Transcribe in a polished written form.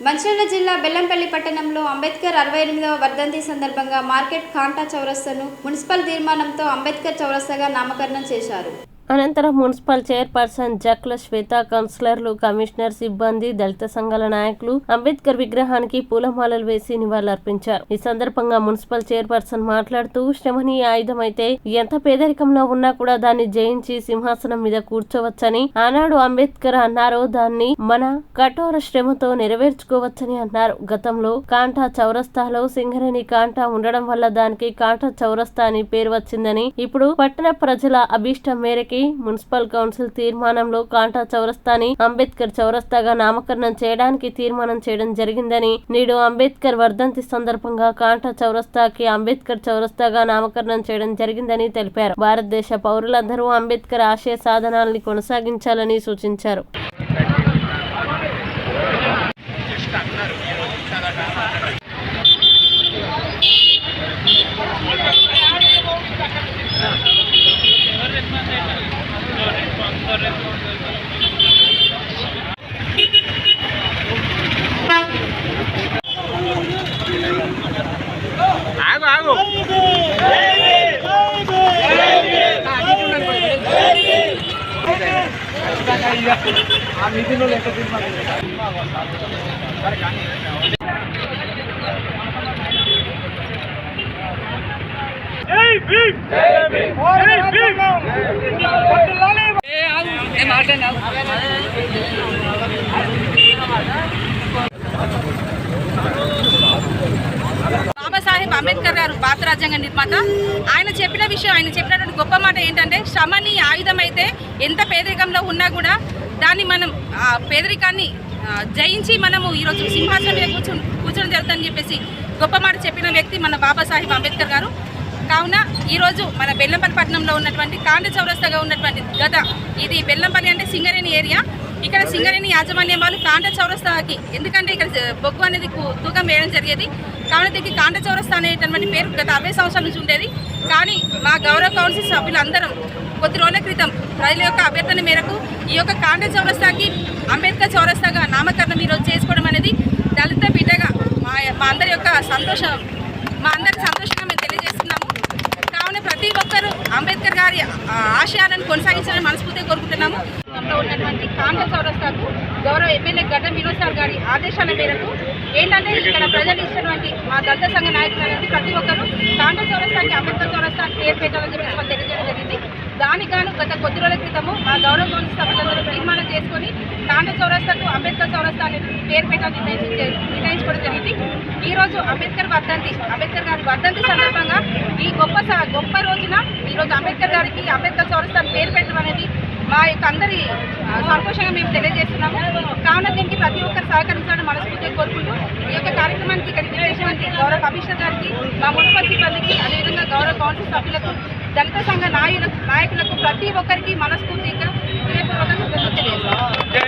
మంచిర్యాల జిల్లా బెల్లంపల్లి పట్టణంలో అంబేద్కర్ 68వ వర్ధంతి సందర్భంగా మార్కెట్ కాంటా చౌరస్తాను మున్సిపల్ తీర్మానంతో అంబేద్కర్ చౌరస్తాగా నామకరణం చేశారు. అనంతరం మున్సిపల్ చైర్పర్సన్ జక్ల శ్వేత, కౌన్సిలర్లు, కమిషనర్, సిబ్బంది, దళిత సంఘాల నాయకులు అంబేద్కర్ విగ్రహానికి పూలమాలలు వేసి నివాళులర్పించారు. ఈ సందర్భంగా మున్సిపల్ చైర్పర్సన్ మాట్లాడుతూ, శ్రమనీయ ఆయుధమైతే ఎంత పేదరికంలో ఉన్నా కూడా దాన్ని జయించి సింహాసనం మీద కూర్చోవచ్చని ఆనాడు అంబేద్కర్ అన్నారో దాన్ని మన కఠోర శ్రమతో నెరవేర్చుకోవచ్చని అన్నారు. గతంలో కాంటా చౌరస్తాలో సింగరేణి కాంటా ఉండడం వల్ల దానికి కాంటా చౌరస్తా అని పేరు వచ్చిందని, ఇప్పుడు పట్టణ ప్రజల అభీష్టం మేరకు మున్సిపల్ కౌన్సిల్ తీర్మానంలో కాంటా చౌరస్తాని అంబేద్కర్ చౌరస్తాగా నామకరణం చేయడానికి తీర్మానం చేయడం జరిగిందని, నేడు అంబేద్కర్ వర్ధంతి సందర్భంగా కాంటా చౌరస్తాకి అంబేద్కర్ చౌరస్తాగా నామకరణం చేయడం జరిగిందని తెలిపారు. భారతదేశ పౌరులందరూ అంబేద్కర్ ఆశయ సాధనాల్ని కొనసాగించాలని సూచించారు. బాబాసాహెబ్ అంబేద్కర్ గారు భారత రాజ్యాంగ నిర్మాత. ఆయన చెప్పినటువంటి గొప్ప మాట ఏంటంటే, శ్రమని ఆయుధం అయితే ఎంత పేదరికంలో ఉన్నా కూడా దాన్ని మనం పేదరికాన్ని జయించి మనము ఈరోజు సింహాసనం మీద కూర్చొని జరుగుతుందని చెప్పేసి గొప్ప మాట చెప్పిన వ్యక్తి మన బాబాసాహెబ్ అంబేద్కర్ గారు. కావున ఈరోజు మన బెల్లంపల్లి పట్టణంలో ఉన్నటువంటి కాంటా చౌరస్తాగా ఉన్నటువంటి ఇది బెల్లంపల్లి అంటే సింగరేణి ఏరియా. ఇక్కడ సింగరేణి యాజమాన్యం వాళ్ళు కాంటా చౌరస్తాకి, ఎందుకంటే ఇక్కడ బొగ్గు అనేది తూకం వేయడం జరిగేది, కావున దీనికి కాంటా చౌరస్తా అనేటువంటి పేరు గత 60 సంవత్సరాల నుంచి ఉండేది. కానీ మా గౌరవ కౌన్సిల్ సభ్యులందరం కొద్ది రోజుల క్రితం ప్రజల యొక్క అభ్యర్థన మేరకు ఈ యొక్క కాంటా చౌరస్తాకి అంబేద్కర్ చౌరస్తాగా నామకరణం ఈరోజు చేసుకోవడం అనేది దళిత బిడ్డగా మా అందరి యొక్క సంతోషం, మా అందరి సంతోషంగా మేము తెలియజేస్తున్నాము. కావున ప్రతి ఒక్కరూ అంబేద్కర్ గారి ఆశయాలను కొనసాగించాలని మనస్ఫూర్తిగా కోరుకుంటున్నాము. ఉన్నటువంటి కాంటా చౌరస్తాకు గౌరవ ఎమ్మెల్యే గడ్డ వినోద్ సార్ గారి ఆదేశాల మేరకు ఏంటంటే, ఇక్కడ ప్రజలు ఇచ్చినటువంటి మా దళిత సంఘ నాయకులు ప్రతి ఒక్కరూ కాంటా చౌరస్తాకి అంబేద్కర్ చౌరస్తా పేరు పెట్టాలని చెప్పేసి వాళ్ళు తెలియజేయడం జరిగింది. దానికి గాను గత కొద్ది రోజుల క్రితము మా గౌరవ కౌన్సిల్ సభ్యులందరూ తీర్మానం చేసుకొని కాంటా చౌరస్తాకు అంబేద్కర్ చౌరస్తా అనే పేరు పెట్టాలని నిర్ణయించుకోవడం జరిగింది. ఈరోజు అంబేద్కర్ గారి వర్ధంతి సందర్భంగా ఈ గొప్ప రోజున ఈరోజు అంబేద్కర్ గారికి అంబేద్కర్ చౌరస్తా పేరు పెట్టడం అనేది మా యొక్క అందరి సంతోషంగా మేము తెలియజేస్తున్నాము. కావున దీనికి ప్రతి ఒక్కరు సహకరించాలని మనస్ఫూర్తిగా కోరుకుంటూ ఈ యొక్క కార్యక్రమానికి ఇక్కడికి చేసినటువంటి గౌరవ కమిషనర్ గారికి, మా మున్సిపల్ సిబ్బందికి, అదేవిధంగా గౌరవ కౌన్సిల్ సభ్యులకు, దళిత సంఘ నాయకులకు ప్రతి ఒక్కరికి మనస్ఫూర్తిగా హృదయపూర్వకంగా తెలియజేస్తాం.